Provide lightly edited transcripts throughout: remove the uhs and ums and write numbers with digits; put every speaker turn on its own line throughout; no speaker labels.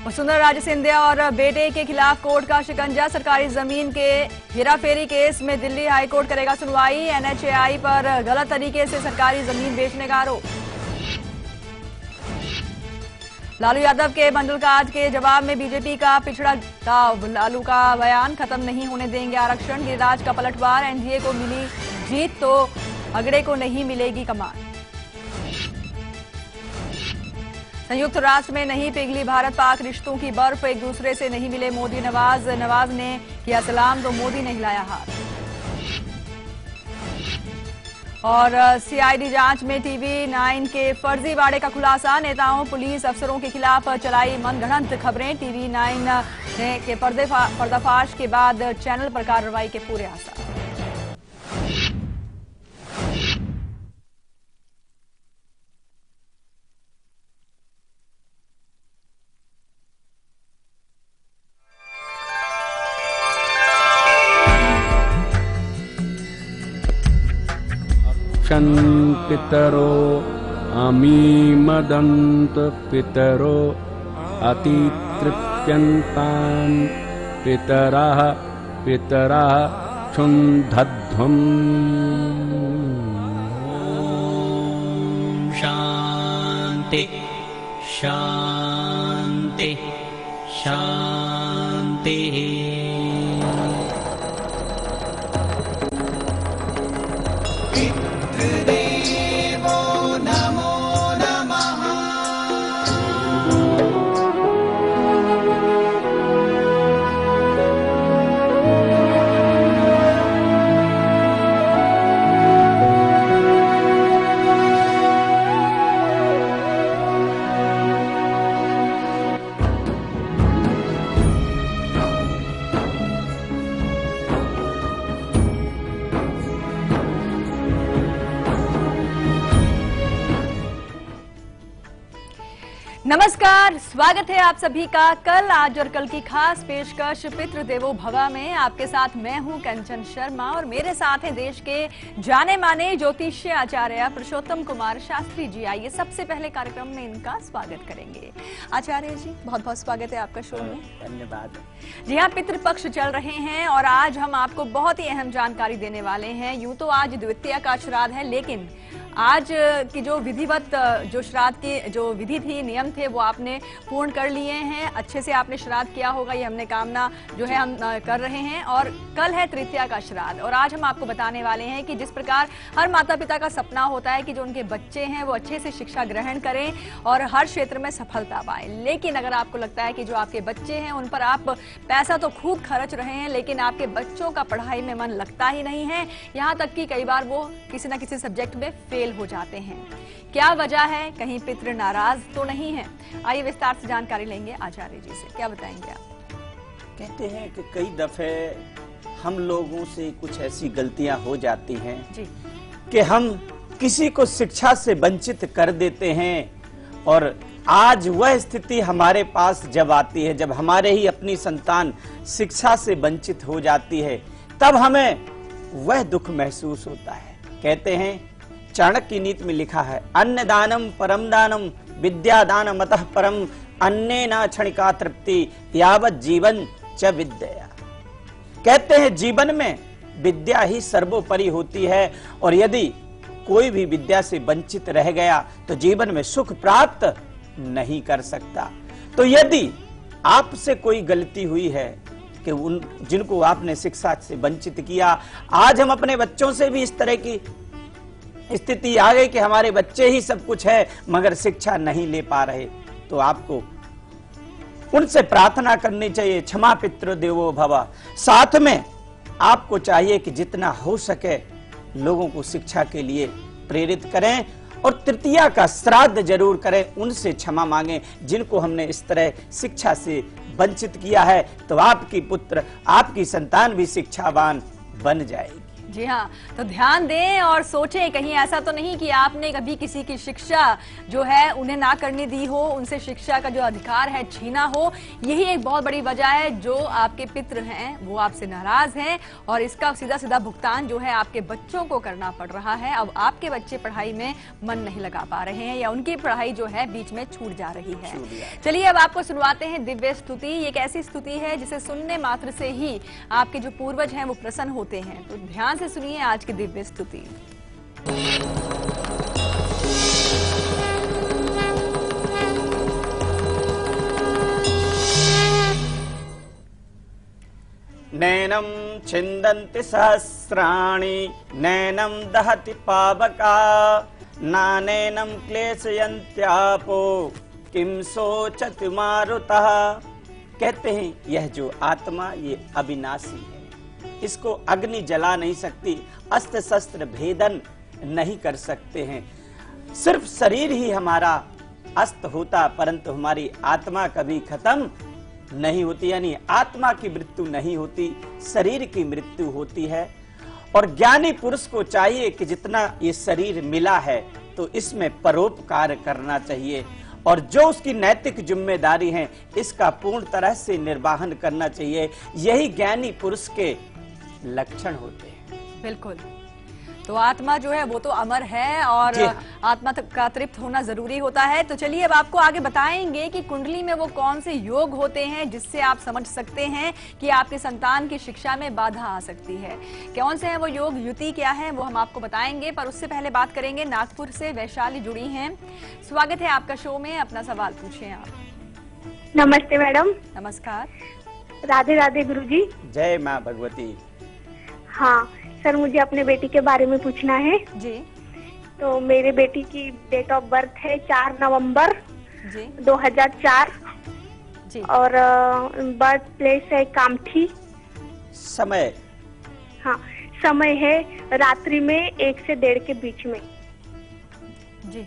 वसुंधरा सिंधिया और बेटे के खिलाफ कोर्ट का शिकंजा। सरकारी जमीन के हेराफेरी केस में दिल्ली हाईकोर्ट करेगा सुनवाई। एनएचएआई पर गलत तरीके से सरकारी जमीन बेचने का आरोप। लालू यादव के मंडलकाज के जवाब में बीजेपी का पिछड़ा दाव। लालू का बयान, खत्म नहीं होने देंगे आरक्षण। गिरिराज का पलटवार, एनडीए को मिली जीत तो अगड़े को नहीं मिलेगी कमान। संयुक्त राष्ट्र में नहीं पिघली भारत पाक रिश्तों की बर्फ। एक दूसरे से नहीं मिले मोदी नवाज। नवाज ने किया सलाम तो मोदी ने हिलाया हाथ। और सीआईडी जांच में टीवी9 के फर्जीवाड़े का खुलासा। नेताओं पुलिस अफसरों के खिलाफ चलाई मनगढ़ंत खबरें। टीवी9 के पर्दाफाश के बाद चैनल पर कार्रवाई के पूरे आसार।
पितरो अमीमदन्त पितरो अतितृप्यन्तान् पितरः क्षुन्धध्वम्।
शान्ति शान्ति शान्तिः।
नमस्कार, स्वागत है आप सभी का कल, आज और कल की खास पेशकश पितृ देवो भव में। आपके साथ मैं हूं कंचन शर्मा और मेरे साथ हैं देश के जाने माने ज्योतिष्य आचार्य पुरुषोत्तम कुमार शास्त्री जी। आइए सबसे पहले कार्यक्रम में इनका स्वागत करेंगे। आचार्य जी, बहुत बहुत स्वागत है आपका शो में।
धन्यवाद।
जी हाँ, पितृपक्ष चल रहे हैं और आज हम आपको बहुत ही अहम जानकारी देने वाले हैं। यूं तो आज द्वितीया का श्राद्ध है, लेकिन आज की जो विधिवत जो श्राद्ध की जो विधि थी, नियम थे, वो आपने पूर्ण कर लिए हैं। अच्छे से आपने श्राद्ध किया होगा, ये हमने कामना जो है हम कर रहे हैं। और कल है तृतीया का श्राद्ध और आज हम आपको बताने वाले हैं कि जिस प्रकार हर माता पिता का सपना होता है कि जो उनके बच्चे हैं वो अच्छे से शिक्षा ग्रहण करें और हर क्षेत्र में सफलता पाएं, लेकिन अगर आपको लगता है कि जो आपके बच्चे हैं उन पर आप पैसा तो खूब खर्च रहे हैं, लेकिन आपके बच्चों का पढ़ाई में मन लगता ही नहीं है, यहाँ तक कि कई बार वो किसी न किसी सब्जेक्ट में फेल हो जाते हैं। क्या वजह है? कहीं पितृ नाराज तो नहीं है? आइए विस्तार से जानकारी लेंगे आचार्य जी से। क्या बताएंगे आप?
कहते हैं कि कई दफे हम लोगों से कुछ ऐसी गलतियां हो जाती हैं
जी
कि हम किसी को शिक्षा से वंचित कर देते हैं। और आज वह स्थिति हमारे पास जब आती है, जब हमारे ही अपनी संतान शिक्षा से वंचित हो जाती है, तब हमें वह दुख महसूस होता है। कहते हैं, चाणक्य की नीति में लिखा है, अन्न दानम परम दानम विद्या दानम अतः परम अन्नेन क्षणिका तृप्ति यावत जीवन च विद्या। कहते हैं जीवन में विद्या ही सर्वोपरि होती है और यदि कोई भी विद्या से वंचित रह गया तो जीवन में सुख प्राप्त नहीं कर सकता। तो यदि आपसे कोई गलती हुई है कि उन जिनको आपने शिक्षा से वंचित किया, आज हम अपने बच्चों से भी इस तरह की स्थिति आ गई कि हमारे बच्चे ही सब कुछ है मगर शिक्षा नहीं ले पा रहे, तो आपको उनसे प्रार्थना करनी चाहिए, क्षमा पितृ देवो भव। साथ में आपको चाहिए कि जितना हो सके लोगों को शिक्षा के लिए प्रेरित करें और तृतीया का श्राद्ध जरूर करें, उनसे क्षमा मांगें जिनको हमने इस तरह शिक्षा से वंचित किया है। तो आपकी पुत्र, आपकी संतान भी शिक्षावान बन जाएगी।
जी हाँ, तो ध्यान दें और सोचें, कहीं ऐसा तो नहीं कि आपने कभी किसी की शिक्षा जो है उन्हें ना करने दी हो, उनसे शिक्षा का जो अधिकार है छीना हो। यही एक बहुत बड़ी वजह है जो आपके पितृ हैं वो आपसे नाराज हैं और इसका सीधा सीधा भुगतान जो है आपके बच्चों को करना पड़ रहा है। अब आपके बच्चे पढ़ाई में मन नहीं लगा पा रहे हैं या उनकी पढ़ाई जो है बीच में छूट जा रही है। चलिए अब आपको सुनवाते हैं दिव्य स्तुति। ये एक ऐसी स्तुति है जिसे सुनने मात्र से ही आपके जो पूर्वज हैं वो प्रसन्न होते हैं। तो ध्यान से सुनिए आज की दिव्य स्तुति।
नैनं छिन्दन्ति सहस्राणि नैनं दहति पावका नानैनं क्लेशयन्त्यापो किं शोचति मारुतः। कहते हैं यह जो आत्मा ये अविनाशी है, इसको अग्नि जला नहीं सकती, अस्त्र शस्त्र भेदन नहीं कर सकते हैं। सिर्फ शरीर ही हमारा अस्त होता परंतु हमारी आत्मा कभी खत्म नहीं होती, यानी आत्मा की मृत्यु नहीं होती, शरीर की मृत्यु होती है। और ज्ञानी पुरुष को चाहिए कि जितना ये शरीर मिला है तो इसमें परोपकार करना चाहिए और जो उसकी नैतिक जिम्मेदारी है इसका पूर्ण तरह से निर्वाहन करना चाहिए। यही ज्ञानी पुरुष के लक्षण होते हैं।
बिल्कुल, तो आत्मा जो है वो तो अमर है और आत्मा का तृप्त होना जरूरी होता है। तो चलिए अब आपको आगे बताएंगे कि कुंडली में वो कौन से योग होते हैं जिससे आप समझ सकते हैं कि आपके संतान की शिक्षा में बाधा आ सकती है। कौन से हैं वो योग, युति क्या है, वो हम आपको बताएंगे। पर उससे पहले बात करेंगे, नागपुर से वैशाली जुड़ी हैं। स्वागत है आपका शो में, अपना सवाल पूछें आप।
नमस्ते मैडम।
नमस्कार।
राधे राधे गुरुजी।
जय माँ भगवती।
हाँ सर, मुझे अपने बेटी के बारे में पूछना है
जी।
तो मेरे बेटी की डेट ऑफ बर्थ है 4 नवंबर
जी
2004
जी
और बर्थ प्लेस है कामठी।
समय?
हाँ, समय है रात्रि में 1 से 1:30 के बीच में।
जी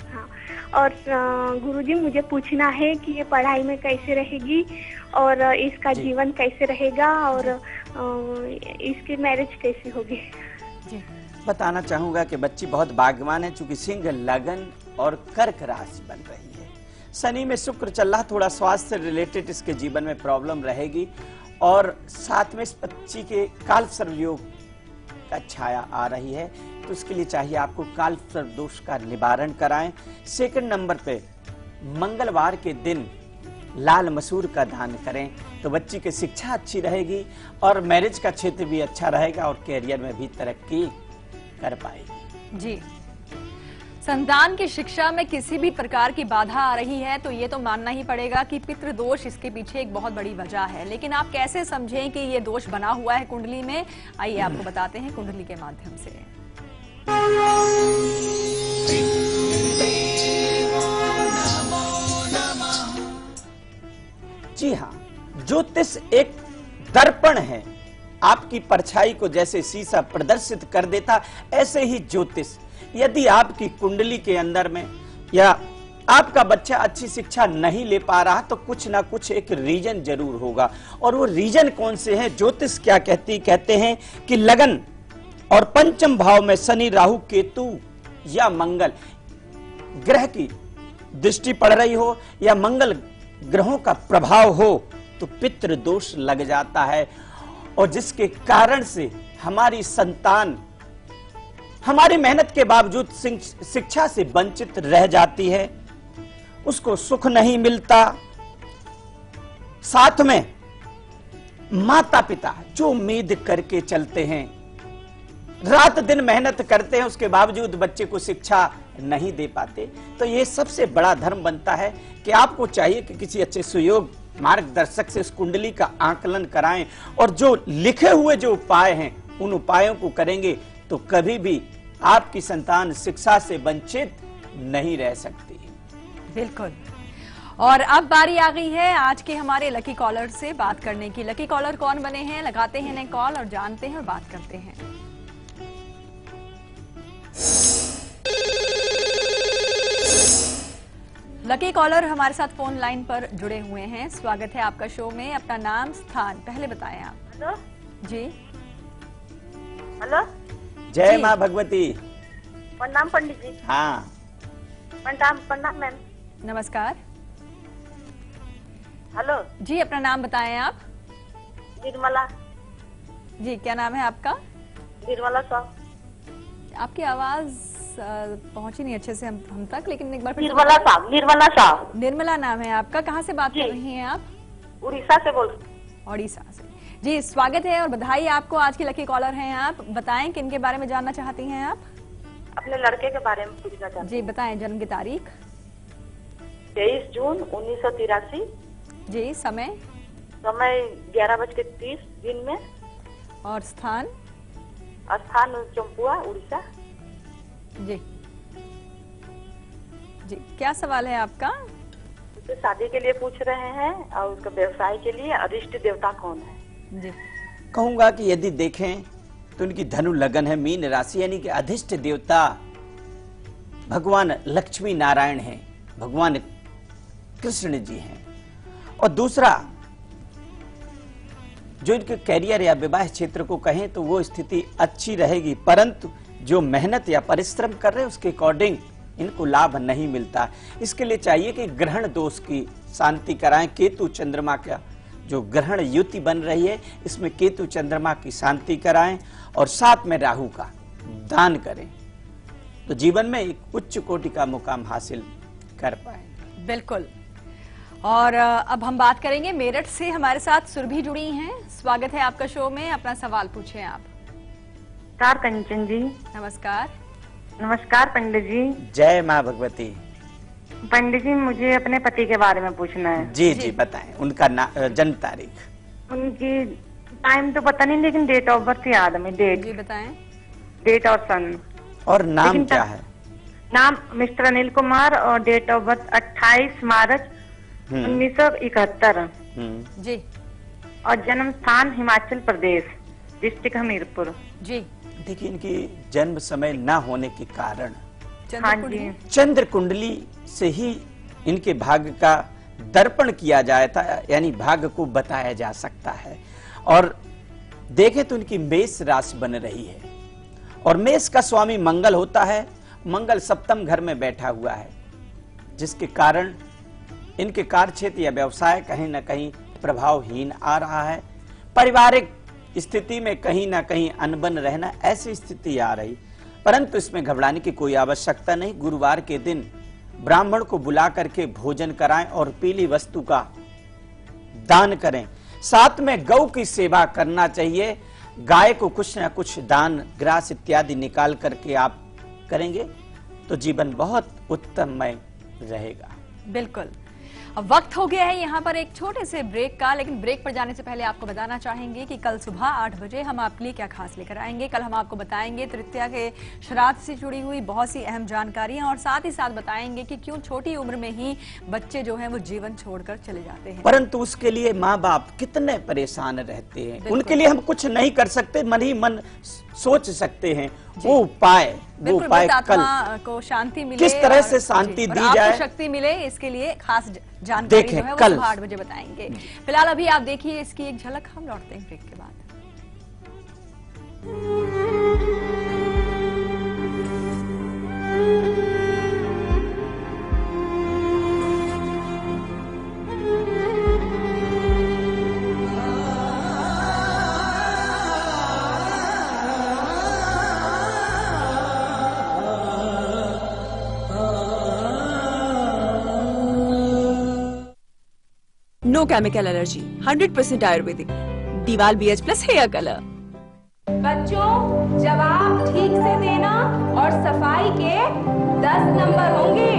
हाँ, और गुरुजी मुझे पूछना है कि ये पढ़ाई में कैसे रहेगी और इसका जीवन कैसे रहेगा और इसकी मैरिज कैसी होगी।
जी
बताना चाहूंगा कि बच्ची बहुत भाग्यवान है, चूंकि सिंह, लगन और कर्क राशि बन रही है। शनि में शुक्र चल रहा, थोड़ा स्वास्थ्य से रिलेटेड इसके जीवन में प्रॉब्लम रहेगी और साथ में इस बच्ची के काल सर्व योग का छाया आ रही है, तो इसके लिए चाहिए आपको काल सर्व दोष का निवारण कराएं। सेकंड नंबर पे मंगलवार के दिन लाल मसूर का दान करें तो बच्ची की शिक्षा अच्छी रहेगी और मैरिज का क्षेत्र भी अच्छा रहेगा और कैरियर में भी तरक्की कर पाएगी।
जी, संतान की शिक्षा में किसी भी प्रकार की बाधा आ रही है तो ये तो मानना ही पड़ेगा कि पितृदोष इसके पीछे एक बहुत बड़ी वजह है। लेकिन आप कैसे समझें कि ये दोष बना हुआ है कुंडली में, आइए आपको बताते हैं कुंडली के माध्यम से।
जी हाँ, ज्योतिष एक दर्पण है, आपकी परछाई को जैसे शीशा प्रदर्शित कर देता ऐसे ही ज्योतिष, यदि आपकी कुंडली के अंदर में या आपका बच्चा अच्छी शिक्षा नहीं ले पा रहा तो कुछ ना कुछ एक रीजन जरूर होगा। और वो रीजन कौन से हैं? ज्योतिष क्या कहते हैं कि लगन और पंचम भाव में शनि, राहु, केतु या मंगल ग्रह की दृष्टि पड़ रही हो या मंगल ग्रहों का प्रभाव हो तो पितृ दोष लग जाता है और जिसके कारण से हमारी संतान हमारी मेहनत के बावजूद शिक्षा से वंचित रह जाती है, उसको सुख नहीं मिलता। साथ में माता पिता जो उम्मीद करके चलते हैं, रात दिन मेहनत करते हैं, उसके बावजूद बच्चे को शिक्षा नहीं दे पाते, तो ये सबसे बड़ा धर्म बनता है कि आपको चाहिए कि किसी अच्छे सुयोग मार्गदर्शक से इस कुंडली का आकलन कराएं और जो लिखे हुए जो उपाय हैं उन उपायों को करेंगे तो कभी भी आपकी संतान शिक्षा से वंचित नहीं रह सकती।
बिल्कुल। और अब बारी आ गई है आज के हमारे लकी कॉलर से बात करने की। लकी कॉलर कौन बने हैं, लगाते हैं इन्हें कॉल और जानते हैं और बात करते हैं। लकी कॉलर हमारे साथ फोन लाइन पर जुड़े हुए हैं। स्वागत है आपका शो में, अपना नाम स्थान पहले बताएं आप।
हेलो
जी
हेलो,
जय
जी।
माँ भगवती।
प्रणाम पंडित जी।
हाँ,
प्रणाम मैम।
नमस्कार
हेलो,
जी, अपना नाम बताएं आप।
निर्मला।
जी, क्या नाम है आपका?
निर्मला साहब।
आपकी आवाज पहुंची नहीं अच्छे से हम तक, लेकिन एक बार फिर
निर्मला साहब। निर्मला साहब।
निर्मला नाम है आपका। कहाँ से बात
जी।
कर रही हैं आप?
उड़ीसा से बोल।
ओडिशा से। जी, स्वागत है और बधाई आपको। आज की लकी कॉलर हैं आप। बताएं किन के बारे में जानना चाहती हैं आप?
अपने लड़के के बारे में पूछना चाहती
जी बताएं, जन्म की तारीख।
हूँ। 23 जून 1983।
जी, समय
समय 11:30 दिन में।
और स्थान?
स्थान चंपुआ, उड़ीसा।
जी जी, क्या सवाल है आपका?
उससे शादी के लिए पूछ रहे हैं और उसका व्यवसाय के लिए। अरिष्ट देवता कौन है?
जी,
कहूंगा कि यदि देखें तो उनकी धनु लगन है, मीन राशि, यानी कि अधिष्ट देवता भगवान लक्ष्मी नारायण हैं, भगवान कृष्ण जी हैं। और दूसरा, जो इनके कैरियर या विवाह क्षेत्र को कहें तो वो स्थिति अच्छी रहेगी, परंतु जो मेहनत या परिश्रम कर रहे हैं उसके अकॉर्डिंग इनको लाभ नहीं मिलता। इसके लिए चाहिए कि ग्रहण दोष की शांति कराएं। केतु चंद्रमा का जो ग्रहण युति बन रही है, इसमें केतु चंद्रमा की शांति कराएं और साथ में राहु का दान करें, तो जीवन में एक उच्च कोटि का मुकाम हासिल कर पाएंगे।
बिल्कुल। और अब हम बात करेंगे मेरठ से। हमारे साथ सुरभि जुड़ी हैं। स्वागत है आपका शो में। अपना सवाल पूछें आप।
नमस्कार कंचन जी।
नमस्कार।
नमस्कार पंडित जी।
जय माँ भगवती।
पंडित जी, मुझे अपने पति के बारे में पूछना है।
जी जी, बताएं उनका जन्म तारीख।
उनकी टाइम तो पता नहीं, लेकिन डेट ऑफ बर्थ याद है।
जी बताएं।
डेट और सन।
और नाम
लेकिन
क्या है?
नाम मिस्टर अनिल कुमार और डेट ऑफ बर्थ 28 मार्च 1971।
जी
और जन्म स्थान हिमाचल प्रदेश, डिस्ट्रिक्ट हमीरपुर।
जी।
देखिए, इनकी जन्म समय न होने के कारण
हाँ
चंद्र
जी।
कुंडली।
चंद्र कुंडली से ही इनके भाग्य का दर्पण किया जाता है, यानी भाग्य को बताया जा सकता है। और देखें तो इनकी मेष राशि बन रही है और मेष का स्वामी मंगल होता है। मंगल सप्तम घर में बैठा हुआ है, जिसके कारण इनके कार्य क्षेत्र या व्यवसाय कहीं ना कहीं प्रभावहीन आ रहा है। पारिवारिक स्थिति में कहीं ना कहीं अनबन रहना, ऐसी स्थिति आ रही, परंतु इसमें घबराने की कोई आवश्यकता नहीं। गुरुवार के दिन ब्राह्मण को बुला करके भोजन कराएं और पीली वस्तु का दान करें। साथ में गौ की सेवा करना चाहिए। गाय को कुछ न कुछ दान, ग्रास इत्यादि निकाल करके आप करेंगे तो जीवन बहुत उत्तममय रहेगा।
बिल्कुल। अब वक्त हो गया है यहाँ पर एक छोटे से ब्रेक का, लेकिन ब्रेक पर जाने से पहले आपको बताना चाहेंगे कि कल सुबह 8 बजे हम आपके लिए क्या खास लेकर आएंगे। कल हम आपको बताएंगे तृतीया के श्राद्ध से जुड़ी हुई बहुत सी अहम जानकारियां और साथ ही साथ बताएंगे कि क्यों छोटी उम्र में ही बच्चे जो हैं वो जीवन छोड़कर चले जाते हैं।
परंतु उसके लिए माँ बाप कितने परेशान रहते हैं, उनके लिए हम कुछ नहीं कर सकते, मन ही मन सोच सकते हैं वो उपाय कल
को शांति मिले,
किस तरह से शांति दी जाए,
शक्ति मिले, इसके लिए खास जानकारी जो है वो
कल
सुबह 8 बजे बताएंगे। फिलहाल अभी आप देखिए इसकी एक झलक। हम लौटते हैं ब्रेक के बाद।
नो केमिकल एलर्जी, 100% आयुर्वेदिक, दीवाल BH प्लस हेयर कलर।
बच्चों, जवाब ठीक से देना और सफाई के 10 नंबर होंगे।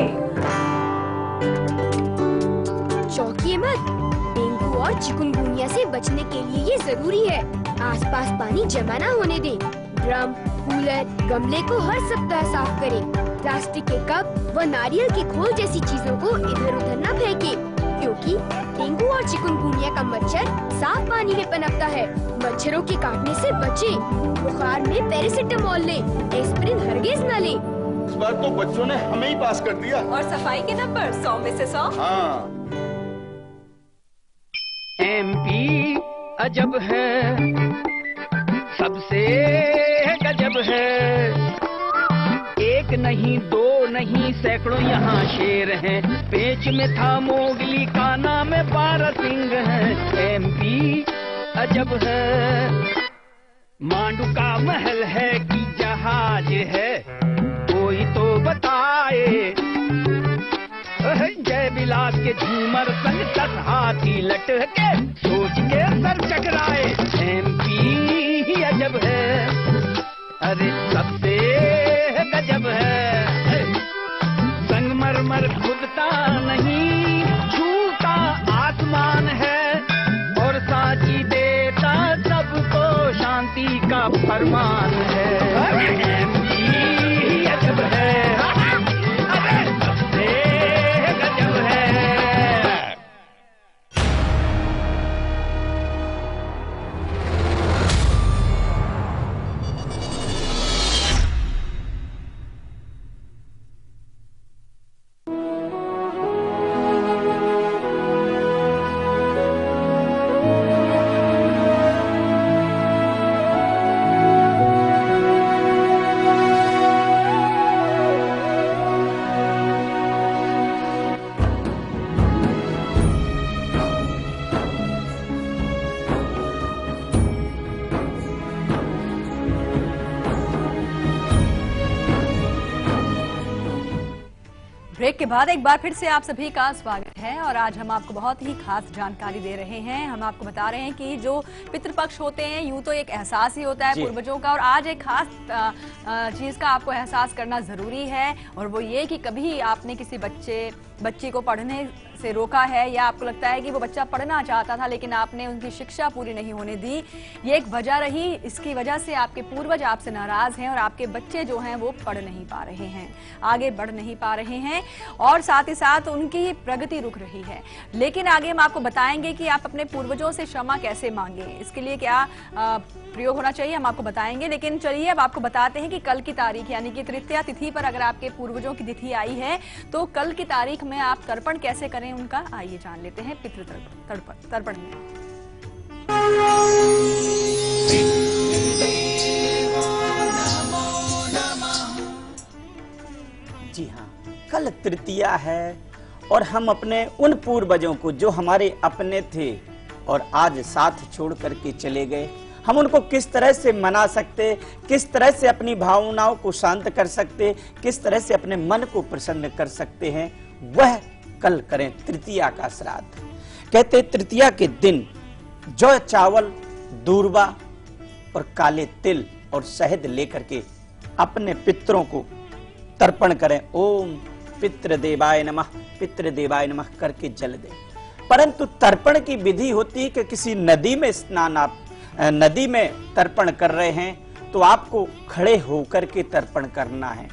चौंकिए मत, डेंगू और चिकुनगुनिया से बचने के लिए ये जरूरी है। आसपास पानी जमा ना होने दें। ड्रम, कूलर, गमले को हर सप्ताह साफ करें। प्लास्टिक के कप व नारियल के खोल जैसी चीजों को इधर उधर न फेंकें, क्योंकि डेंगू और चिकुनगुनिया का मच्छर साफ पानी में पनपता है। मच्छरों के काटने से बचें। बुखार में पैरासिटामोल लें, एस्प्रिन हरगिज न लें।
इस बार तो बच्चों ने हमें ही पास कर दिया।
और सफाई के नंबर 100 में से 100।
हाँ।
MP अजब है, सबसे है, एक नहीं दो नहीं सैकड़ों यहाँ शेर हैं, पेच में था मोगली का नाम 12 सिंह है। एमपी अजब है, मांडू का महल है कि जहाज है, कोई तो बताए। जय विलास के झूमर संग 10 हाथी लटके, सोच के सर चकराए। एमपी अजब है, अरे सबसे गजब है, संगमरमर खुदता नहीं, छूता आसमान है, और साची देता सबको शांति का फरमान है। एमपी अजब है, अरे सबसे गजब है।
ब्रेक के बाद एक बार फिर से आप सभी का स्वागत है और आज हम आपको बहुत ही खास जानकारी दे रहे हैं। हम आपको बता रहे हैं कि जो पितृपक्ष होते हैं यूं तो एक एहसास ही होता है पूर्वजों का, और आज एक खास चीज का आपको एहसास करना जरूरी है, और वो ये कि कभी आपने किसी बच्चे को पढ़ने से रोका है, या आपको लगता है कि वो बच्चा पढ़ना चाहता था लेकिन आपने उनकी शिक्षा पूरी नहीं होने दी, ये एक वजह रही। इसकी वजह से आपके पूर्वज आपसे नाराज हैं और आपके बच्चे जो हैं वो पढ़ नहीं पा रहे हैं, आगे बढ़ नहीं पा रहे हैं, और साथ ही साथ उनकी प्रगति रुक रही है। लेकिन आगे हम आपको बताएंगे कि आप अपने पूर्वजों से क्षमा कैसे मांगे, इसके लिए क्या प्रयोग होना चाहिए हम आपको बताएंगे। लेकिन चलिए अब आपको बताते हैं कि कल की तारीख यानी कि तृतीया तिथि पर अगर आपके पूर्वजों की तिथि आई है तो कल की तारीख में आप तर्पण कैसे करें उनका, आइए जान लेते हैं पितृ तर्पण में।
जी हाँ, कल तृतीया है और हम अपने उन पूर्वजों को जो हमारे अपने थे और आज साथ छोड़ करके चले गए, हम उनको किस तरह से मना सकते, किस तरह से अपनी भावनाओं को शांत कर सकते, किस तरह से अपने मन को प्रसन्न कर सकते हैं, वह कल करें तृतीया का श्राद्ध। कहते तृतीया के दिन जौ, चावल, दूर्वा और काले तिल और शहद लेकर के अपने पितरों को तर्पण करें। ओम पितृदेवाय नमः, पितृदेवाय नमः करके जल दें। परंतु तर्पण की विधि होती है कि किसी नदी में स्नान, आप नदी में तर्पण कर रहे हैं तो आपको खड़े होकर के तर्पण करना है।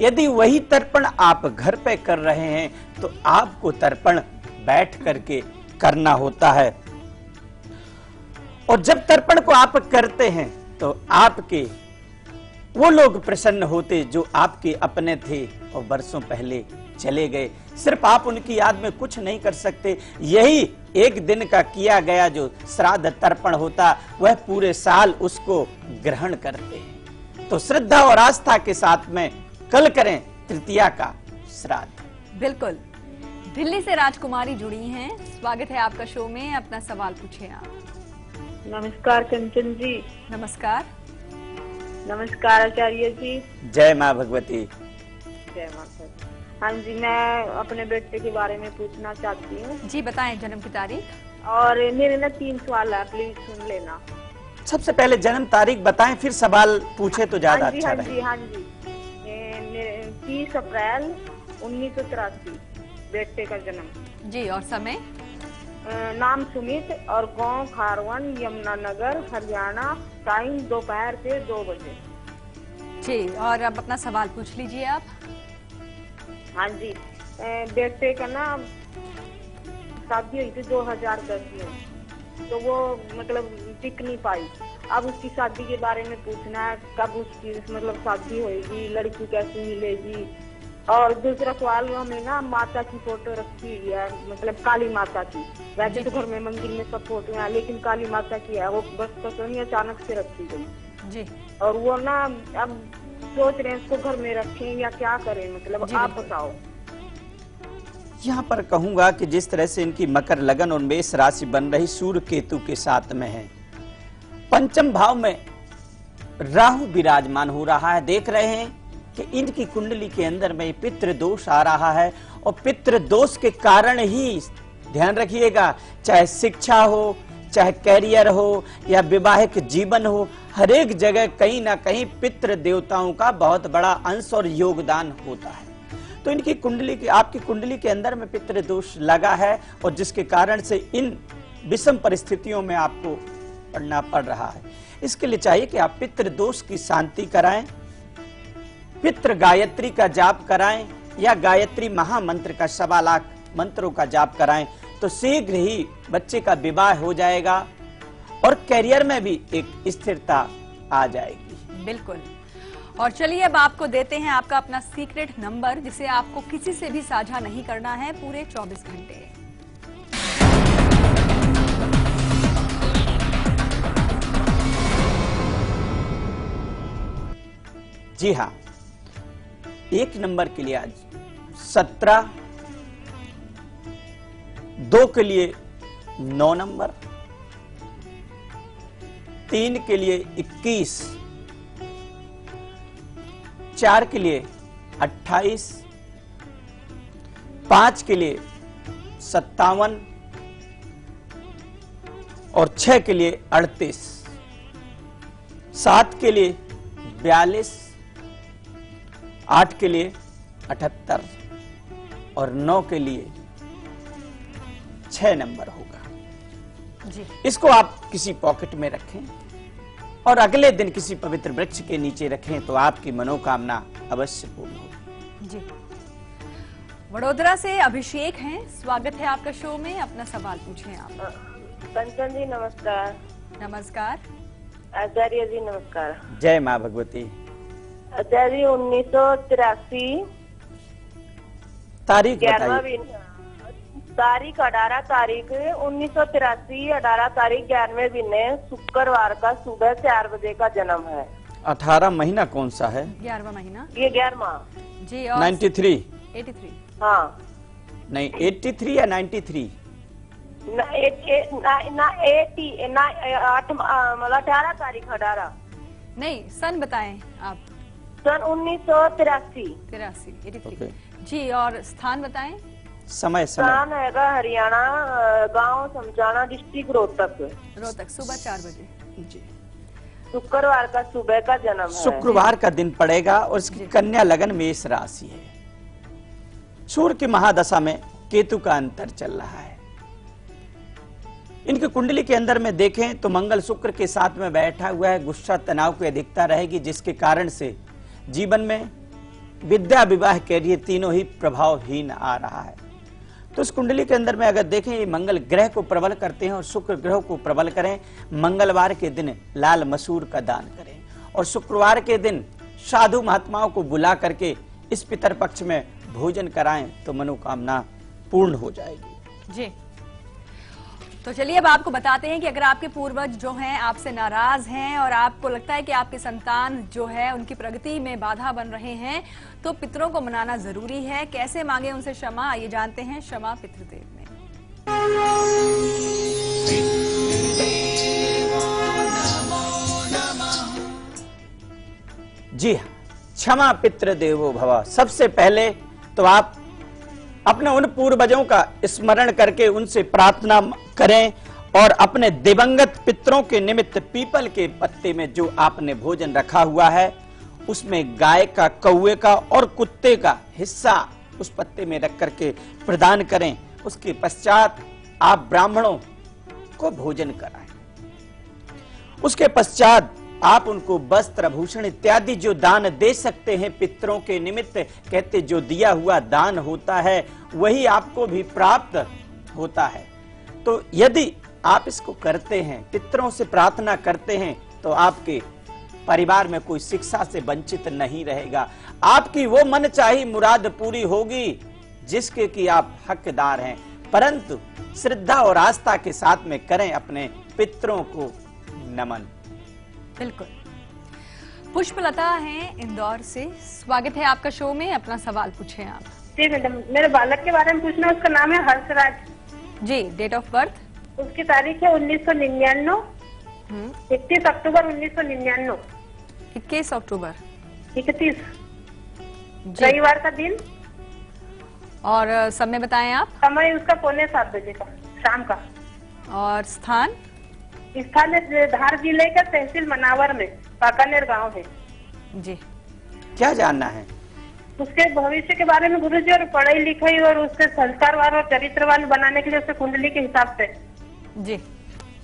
यदि वही तर्पण आप घर पे कर रहे हैं तो आपको तर्पण बैठ करके करना होता है। और जब तर्पण को आप करते हैं तो आपके वो लोग प्रसन्न होते जो आपके अपने थे और वर्षों पहले चले गए। सिर्फ आप उनकी याद में कुछ नहीं कर सकते, यही एक दिन का किया गया जो श्राद्ध तर्पण होता वह पूरे साल उसको ग्रहण करते हैं। तो श्रद्धा और आस्था के साथ में कल करें तृतीया का श्राद्ध।
बिल्कुल। दिल्ली से राजकुमारी जुड़ी हैं, स्वागत है आपका शो में, अपना सवाल पूछिए आप।
नमस्कार कंचन जी।
नमस्कार।
नमस्कार आचार्य जी।
जय माँ भगवती।
जय माता। हाँ जी, मैं अपने बेटे के बारे में पूछना चाहती हूँ।
जी बताएं जन्म की तारीख।
और मेरे ना 3 सवाल है, प्लीज सुन लेना।
सबसे पहले जन्म तारीख बताएं, फिर सवाल पूछे तो ज्यादा अच्छा रहे।
हाँ जी, 30 अप्रैल 1983 बेटे का जन्म।
जी, और समय?
नाम सुमित और गांव खारवन, यमुनानगर, हरियाणा। टाइम दोपहर के 2 बजे।
जी, और अब अपना सवाल पूछ लीजिए आप।
हाँ जी, बेटे का ना शादी हुई थी 2010 में, तो वो मतलब टिक नहीं पाई। अब उसकी शादी के बारे में पूछना है, कब उसकी मतलब शादी होगी, लड़की कैसे मिलेगी। और दूसरा सवाल, हमें ना माता की फोटो रखी हुई है, मतलब काली माता की। वैसे तो घर में मंदिर में सब फोटो है, लेकिन काली माता की है, वो बस पसंद अचानक से रखी गई।
जी।
और वो ना अब सोच रहे हैं इसको घर में रखें या क्या करें, मतलब
जी,
आप
बिल्कुल।
बताओ।
यहाँ पर कहूंगा कि जिस तरह से इनकी मकर लगन और मेष राशि बन रही सूर्य केतु के साथ में है, पंचम भाव में राहु विराजमान हो रहा है। देख रहे हैं कि इनकी कुंडली के अंदर में पितृ दोष आ रहा है और पितृ दोष के कारण ही ध्यान रखिएगा, चाहे शिक्षा हो, चाहे कैरियर हो या विवाहिक जीवन हो, हर एक जगह कहीं ना कहीं पितृ देवताओं का बहुत बड़ा अंश और योगदान होता है। तो इनकी कुंडली की, आपकी कुंडली के अंदर में पितृ दोष लगा है और जिसके कारण से इन विषम परिस्थितियों में आपको पड़ना पड़ रहा है। इसके लिए चाहिए कि आप पितृ दोष की शांति कराएं, पितृ गायत्री का जाप कराएं या गायत्री महामंत्र का 1.25 लाख मंत्रों का जाप कराएं, तो शीघ्र ही बच्चे का विवाह हो जाएगा और करियर में भी एक स्थिरता आ जाएगी।
बिल्कुल। और चलिए अब आपको देते हैं आपका अपना सीक्रेट नंबर, जिसे आपको किसी से भी साझा नहीं करना है पूरे 24 घंटे।
जी हाँ, 1 नंबर के लिए आज 17, 2 के लिए 9 नंबर, 3 के लिए 21, 4 के लिए 28, 5 के लिए 57 और 6 के लिए 38, 7 के लिए 42, 8 के लिए 78 और 9 के लिए 6 नंबर होगा
जी।
इसको आप किसी पॉकेट में रखें और अगले दिन किसी पवित्र वृक्ष के नीचे रखें तो आपकी मनोकामना अवश्य पूर्ण होगी।
जी। वडोदरा से अभिषेक हैं, स्वागत है आपका शो में। अपना सवाल पूछें आप।
कंचन जी नमस्कार।
नमस्कार।
आचार्य जी नमस्कार।
जय माँ भगवती।
आचार्य जी 1983
तारीख
11वां
बताइए।
तारीख 18 तारीख 1983 18 तारीख 11वें महीने शुक्रवार का सुबह 4 बजे का जन्म है।
18 महीना कौन सा है?
11वां महीना।
ये 11वां
जी। और
93?
83।
हाँ
नहीं, 83 या 93?
ना 18 तारीख 18
नहीं, सन बताएं आप।
सन 1983।
83 जी। और स्थान बताएं।
समय
स्थान हैगा हरियाणा, गांव समझाना, डिस्ट्रिक्ट रोहतक।
रोहतक, सुबह 4 बजे
जी।
शुक्रवार का सुबह का जन्म है।
शुक्रवार का दिन पड़ेगा और इसकी कन्या लगन मेष राशि है। सूर्य की महादशा में केतु का अंतर चल रहा है। इनकी कुंडली के अंदर में देखें तो मंगल शुक्र के साथ में बैठा हुआ है, गुस्सा तनाव की अधिकता रहेगी, जिसके कारण से जीवन में विद्या विवाह कैरियर तीनों ही प्रभावहीन आ रहा है। तो इस कुंडली के अंदर में अगर देखें, ये मंगल ग्रह को प्रबल करते हैं और शुक्र ग्रह को प्रबल करें। मंगलवार के दिन लाल मसूर का दान करें और शुक्रवार के दिन साधु महात्माओं को बुला करके इस पितर पक्ष में भोजन कराएं तो मनोकामना पूर्ण हो जाएगी।
जी। तो चलिए अब आपको बताते हैं कि अगर आपके पूर्वज जो हैं आपसे नाराज हैं और आपको लगता है कि आपके संतान जो है उनकी प्रगति में बाधा बन रहे हैं, तो पितरों को मनाना जरूरी है। कैसे मांगे उनसे क्षमा, आइए जानते हैं क्षमा पितृदेव में।
जी हाँ, क्षमा पितृदेवो भव। सबसे पहले तो आप अपने उन पूर्वजों का स्मरण करके उनसे प्रार्थना करें और अपने दिवंगत पितरों के निमित्त पीपल के पत्ते में जो आपने भोजन रखा हुआ है उसमें गाय का, कौवे का और कुत्ते का हिस्सा उस पत्ते में रख करके प्रदान करें। उसके पश्चात आप ब्राह्मणों को भोजन कराएं। उसके पश्चात आप उनको वस्त्र, भूषण इत्यादि जो दान दे सकते हैं पितरों के निमित्त, कहते जो दिया हुआ दान होता है वही आपको भी प्राप्त होता है। तो यदि आप इसको करते हैं, पितरों से प्रार्थना करते हैं, तो आपके परिवार में कोई शिक्षा से वंचित नहीं रहेगा। आपकी वो मनचाही मुराद पूरी होगी जिसके कि आप हकदार हैं, परंतु श्रद्धा और आस्था के साथ में करें अपने पितरों को नमन।
बिल्कुल। पुष्पलता हैं इंदौर से, स्वागत है आपका शो में। अपना सवाल पूछें आप।
जी मैडम, मेरे बालक के बारे में पूछना है। उसका नाम है हर्षराज।
जी, डेट ऑफ बर्थ?
उसकी तारीख है 1999, 31 अक्टूबर 1999।
21 अक्टूबर
31 रविवार का दिन।
और समय बताएं आप।
समय उसका 6:45 बजे का शाम का।
और स्थान?
स्थान धार जिले का तहसील मनावर में पाकानेर गांव है।
जी,
क्या जानना है?
उसके भविष्य के बारे में गुरुजी, और पढ़ाई लिखाई और उसके संस्कारवान और चरित्रवान बनाने के लिए उसके कुंडली के हिसाब से।
जी,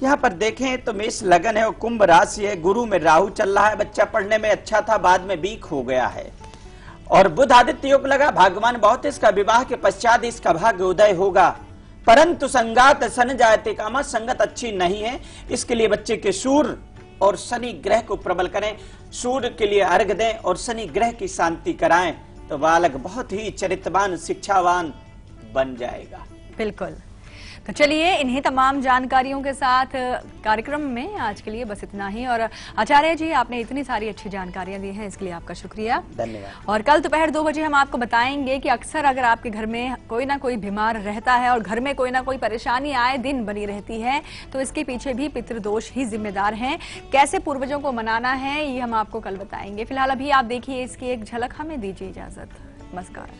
यहाँ पर देखें तो मेष लगन है और कुंभ राशि है। गुरु में राहु चल रहा है। बच्चा पढ़ने में अच्छा था, बाद में वीक हो गया है। और बुध आदित्य योग लगा, भाग्यवान बहुत है। इसका विवाह के पश्चात इसका भाग्य उदय होगा। परंतु संगात सन जायते कामा, संगत अच्छी नहीं है। इसके लिए बच्चे के सूर्य और शनि ग्रह को प्रबल करें। सूर्य के लिए अर्घ दें और शनि ग्रह की शांति कराएं, तो बालक बहुत ही चरित्रवान शिक्षावान बन जाएगा।
बिल्कुल। तो चलिए, इन्हीं तमाम जानकारियों के साथ कार्यक्रम में आज के लिए बस इतना ही। और आचार्य जी, आपने इतनी सारी अच्छी जानकारियां दी हैं, इसके लिए आपका शुक्रिया,
धन्यवाद।
और कल दोपहर 2 बजे हम आपको बताएंगे कि अक्सर अगर आपके घर में कोई ना कोई बीमार रहता है और घर में कोई ना कोई परेशानी आए दिन बनी रहती है, तो इसके पीछे भी पितृदोष ही जिम्मेदार हैं। कैसे पूर्वजों को मनाना है, ये हम आपको कल बताएंगे। फिलहाल अभी आप देखिए इसकी एक झलक, हमें दीजिए इजाजत। नमस्कार।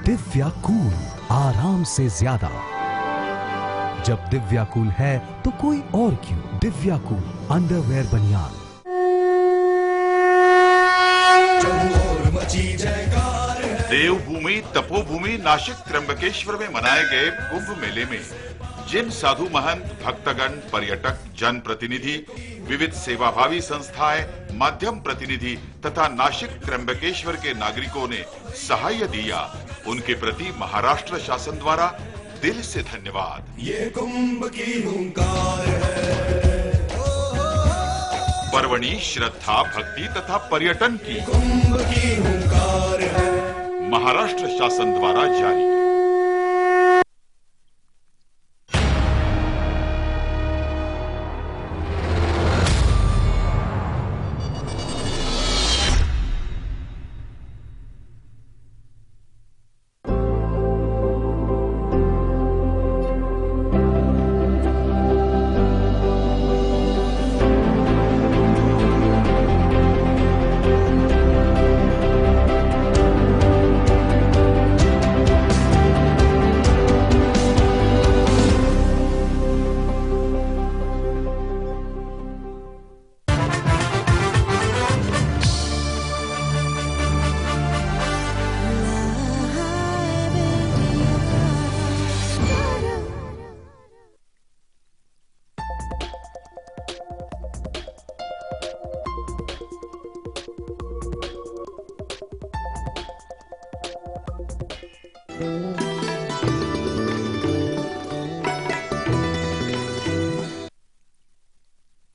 दिव्याकूल, आराम से ज्यादा। जब दिव्याकूल है तो कोई और क्यों? दिव्याकूल अंडरवेयर बनियान।
देवभूमि तपोभूमि नासिक त्र्यंबकेश्वर में मनाए गए कुंभ मेले में जिन साधु महंत, भक्तगण, पर्यटक, जन प्रतिनिधि, विविध सेवाभावी संस्थाएं, माध्यम प्रतिनिधि तथा नासिक त्र्यंबकेश्वर के नागरिकों ने सहायता दिया, उनके प्रति महाराष्ट्र शासन द्वारा दिल से धन्यवाद।
ये कुंभ की हुंकार है,
पर्वणी श्रद्धा, भक्ति तथा पर्यटन की
कुंभ की हुंकार है,
महाराष्ट्र शासन द्वारा जारी।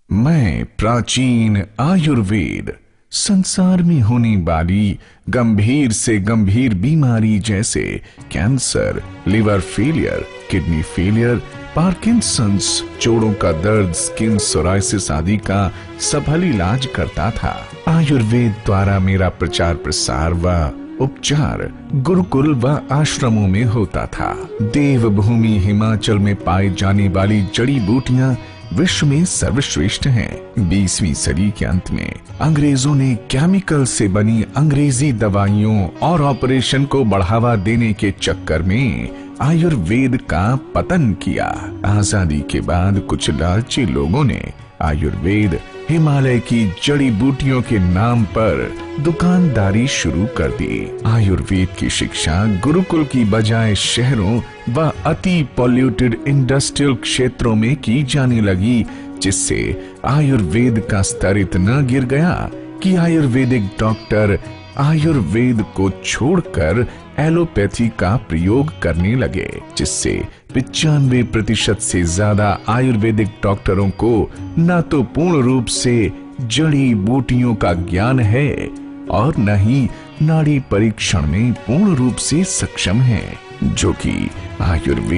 मैं प्राचीन आयुर्वेद संसार में होने वाली गंभीर से गंभीर बीमारी जैसे cancer, liver failure, kidney failure, Parkinson's, जोड़ों का दर्द, स्किन सोराइसिस आदि का सफल इलाज करता था। आयुर्वेद द्वारा मेरा प्रचार प्रसार व उपचार गुरुकुल व आश्रमों में होता था। देवभूमि हिमाचल में पाई जाने वाली जड़ी बूटियां विश्व में सर्वश्रेष्ठ हैं। 20वीं सदी के अंत में अंग्रेजों ने केमिकल से बनी अंग्रेजी दवाइयों और ऑपरेशन को बढ़ावा देने के चक्कर में आयुर्वेद का पतन किया। आजादी के बाद कुछ लालची लोगों ने आयुर्वेद हिमालय की जड़ी बूटियों के नाम पर दुकानदारी शुरू कर दी। आयुर्वेद की शिक्षा गुरुकुल की बजाय शहरों व अति पॉल्यूटेड इंडस्ट्रियल क्षेत्रों में की जाने लगी, जिससे आयुर्वेद का स्तर इतना गिर गया कि आयुर्वेदिक डॉक्टर आयुर्वेद को छोड़कर एलोपैथी का प्रयोग करने लगे, जिससे 95% से ज्यादा आयुर्वेदिक डॉक्टरों को न तो पूर्ण रूप से जड़ी बूटियों का ज्ञान है और न ही नाड़ी परीक्षण में पूर्ण रूप से सक्षम है, जो कि आयुर्वेद